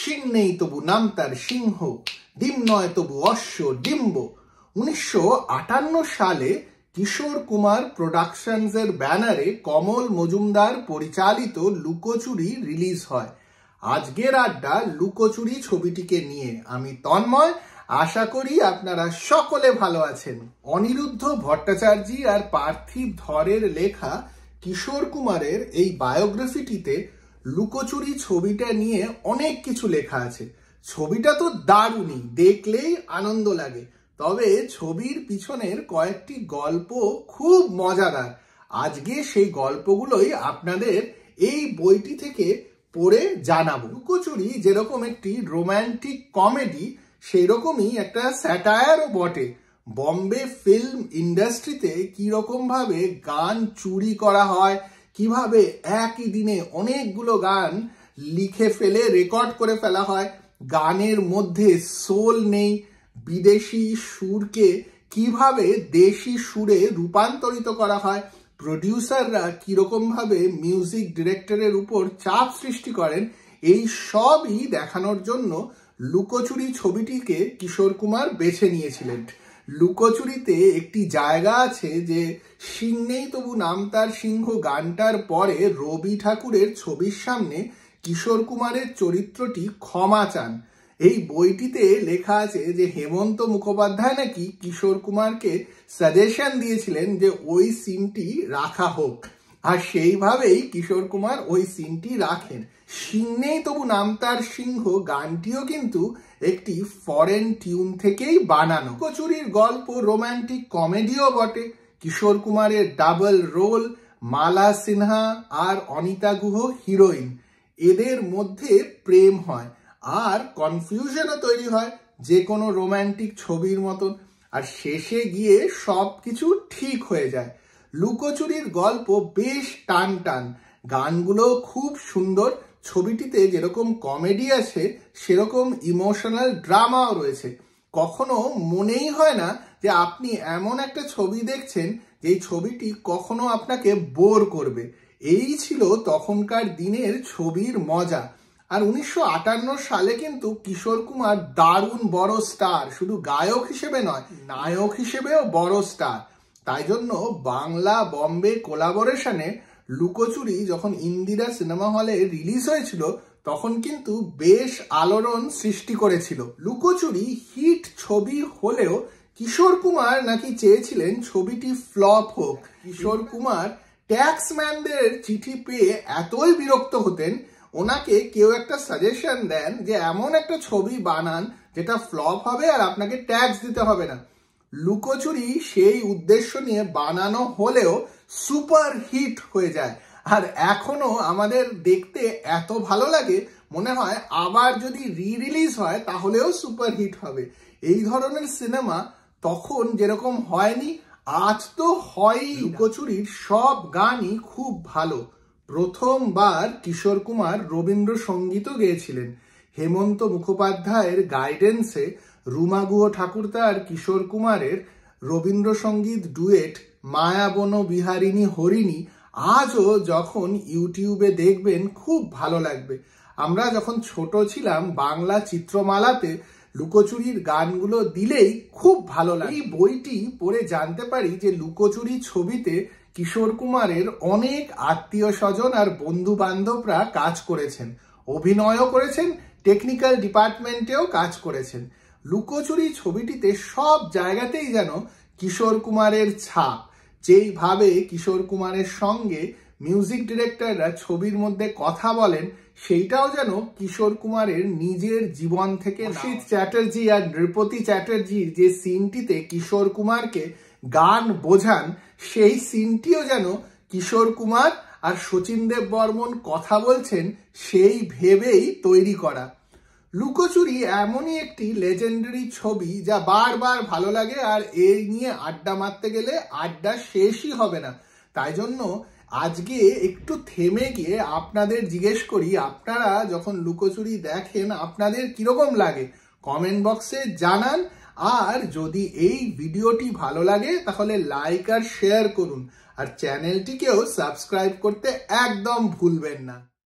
শিং নেই তবু নাম তার সিংহ, ডিম নয় তবু অশ্ব ডিম্ব। 1958 সালে কিশোর কুমার প্রোডাকশনস এর ব্যানারে কমল মজুমদার পরিচালিত লুকোচুরি রিলিজ হয়। আজকের আড্ডা লুকোচুরি ছবিটিকে নিয়ে। আমি তন্ময়, আশা করি আপনারা সকলে ভালো আছেন। অনিরুদ্ধ ভট্টাচার্য আর পার্থিব ধরের লেখা কিশোর কুমারের এই বায়োগ্রাফিটিতে লুকোচুরি ছবিটা নিয়ে অনেক কিছু লেখা আছে। ছবিটা তো দারুণই, দেখলেই আনন্দ লাগে, তবে ছবির পিছনের কয়েকটি গল্প খুব মজাদার। আজকে সেই গল্পগুলোই আপনাদের এই বইটি থেকে পড়ে জানাবো। লুকোচুরি যেরকম একটি রোমান্টিক কমেডি, সেই রকমই একটা স্যাটায়ারও বটে। বম্বে ফিল্ম ইন্ডাস্ট্রিতে কিরকম ভাবে গান চুরি করা হয়, কিভাবে একই দিনে অনেকগুলো গান লিখে ফেলে রেকর্ড করে ফেলা হয়, গানের মধ্যে সোল নেই, বিদেশি সুরকে কিভাবে দেশি সুরে রূপান্তরিত করা হয়, প্রডিউসাররা কিরকম ভাবে মিউজিক ডিরেক্টরের উপর চাপ সৃষ্টি করেন, এই সবই দেখানোর জন্য লুকোচুরি ছবিটিকে কিশোর কুমার বেছে নিয়েছিলেন। লুকোচুরিতে একটি জায়গা আছে যে শিং নেই তবু নাম তার সিংহ গানটার পরে রবি ঠাকুরের ছবির সামনে কিশোর কুমারের চরিত্রটি ক্ষমা চান। এই বইটিতে লেখা আছে যে হেমন্ত মুখোপাধ্যায় নাকি কিশোর কুমারকে সাজেশন দিয়েছিলেন যে ওই সিনটি রাখা হোক, আর সেইভাবেই কিশোর কুমার ওই সিনটি রাখেন। শিং নেই তবু নাম তার সিংহ গানটিও কিন্তু একটি ফরেন টিউন থেকেই বানানো। লুকোচুরির গল্প রোমান্টিক কমেডিও বটে। কিশোর কুমারের ডাবল রোল, মালা সিনহা আর অনিতা গুহ হিরোইন, এদের মধ্যে প্রেম হয় আর কনফিউশনও তৈরি হয় যে কোনো রোমান্টিক ছবির মতন, আর শেষে গিয়ে সবকিছু ঠিক হয়ে যায়। লুকোচুরির গল্প বেশ টান টান, গানগুলো খুব সুন্দর। ছবিটিতে যেরকম কমেডি আছে সেরকম ইমোশনাল ড্রামাও রয়েছে। কখনো মনেই হয় না যে আপনি এমন একটা ছবি দেখছেন যেই ছবিটি কখনো আপনাকে বোর করবে। এই ছিল তখনকার দিনের ছবির মজা। আর 1958 সালে কিন্তু কিশোর কুমার দারুণ বড় স্টার, শুধু গায়ক হিসেবে নয়, নায়ক হিসেবেও বড় স্টার। তাই জন্য বাংলা বম্বে কোলাবোরেশনে লুকোচুরি যখন ইন্দিরা সিনেমা হলে রিলিজ হয়েছিল তখন কিন্তু বেশ আলোড়ন সৃষ্টি করেছিল। লুকোচুরি হিট ছবি হলেও কিশোর কুমার নাকি চেয়েছিলেন ছবিটি ফ্লপ হোক। কিশোর কুমার ট্যাক্সম্যানদের চিঠি পেয়ে এতই বিরক্ত হতেন, ওনাকে কেউ একটা সাজেশন দেন যে এমন একটা ছবি বানান যেটা ফ্লপ হবে আর আপনাকে ট্যাক্স দিতে হবে না। লুকোচুরি সেই উদ্দেশ্য নিয়ে বানানো হলেও সুপার হিট হয়ে যায়, আর এখনো আমাদের দেখতে এত ভালো লাগে, মনে হয় আবার যদি রিলিজ হয় তাহলেও সুপার হিট হবে। এই ধরনের সিনেমা তখন যেরকম হয়নি, আজ তো হয়ই। লুকোচুরির সব গানই খুব ভালো। প্রথমবার কিশোর কুমার রবীন্দ্রসঙ্গীতও গেয়েছিলেন। হেমন্ত মুখোপাধ্যায়ের গাইডেন্সে রুমা গুহ ঠাকুরতা আর কিশোর কুমারের রবীন্দ্রসঙ্গীত ডুয়েট মায়া বন বিহারিণী হরিণী আজও যখন ইউটিউবে দেখবেন খুব ভালো লাগবে। আমরা যখন ছোট ছিলাম বাংলা চিত্রমালাতে লুকোচুরির গানগুলো দিলেই খুব ভালো লাগে। এই বইটি পড়ে জানতে পারি যে লুকোচুরি ছবিতে কিশোর কুমারের অনেক আত্মীয় স্বজন আর বন্ধু বান্ধবরা কাজ করেছেন, অভিনয়ও করেছেন, টেকনিক্যাল ডিপার্টমেন্টেও কাজ করেছেন। লুকোচুরি ছবিটিতে সব জায়গাতেই যেন কিশোর কুমারের ছাপ। যেইভাবে কিশোর কুমারের সঙ্গে মিউজিক ডিরেক্টররা ছবির মধ্যে কথা বলেন, সেইটাও যেন কিশোর কুমারের নিজের জীবন থেকে। অসিত চ্যাটার্জি আর নৃপতি চ্যাটার্জির যে সিনটিতে কিশোর কুমারকে গান বোঝান, সেই সিনটিও যেন কিশোর কুমার আর শচীন দেব বর্মন কথা বলছেন সেই ভেবেই তৈরি করা। লুকোচুরি এমনই একটি লেজেন্ডারি ছবি যা বারবার ভালো লাগে, আর এই নিয়ে আড্ডা মারতে গেলে আড্ডা শেষই হবে না। তাই জন্য আজকে একটু থেমে গিয়ে আপনাদের জিজ্ঞেস করি, আপনারা যখন লুকোচুরি দেখেন আপনাদের কিরকম লাগে কমেন্ট বক্সে জানান। আর যদি এই ভিডিওটি ভালো লাগে তাহলে লাইক আর শেয়ার করুন, আর চ্যানেলটিকেও সাবস্ক্রাইব করতে একদম ভুলবেন না।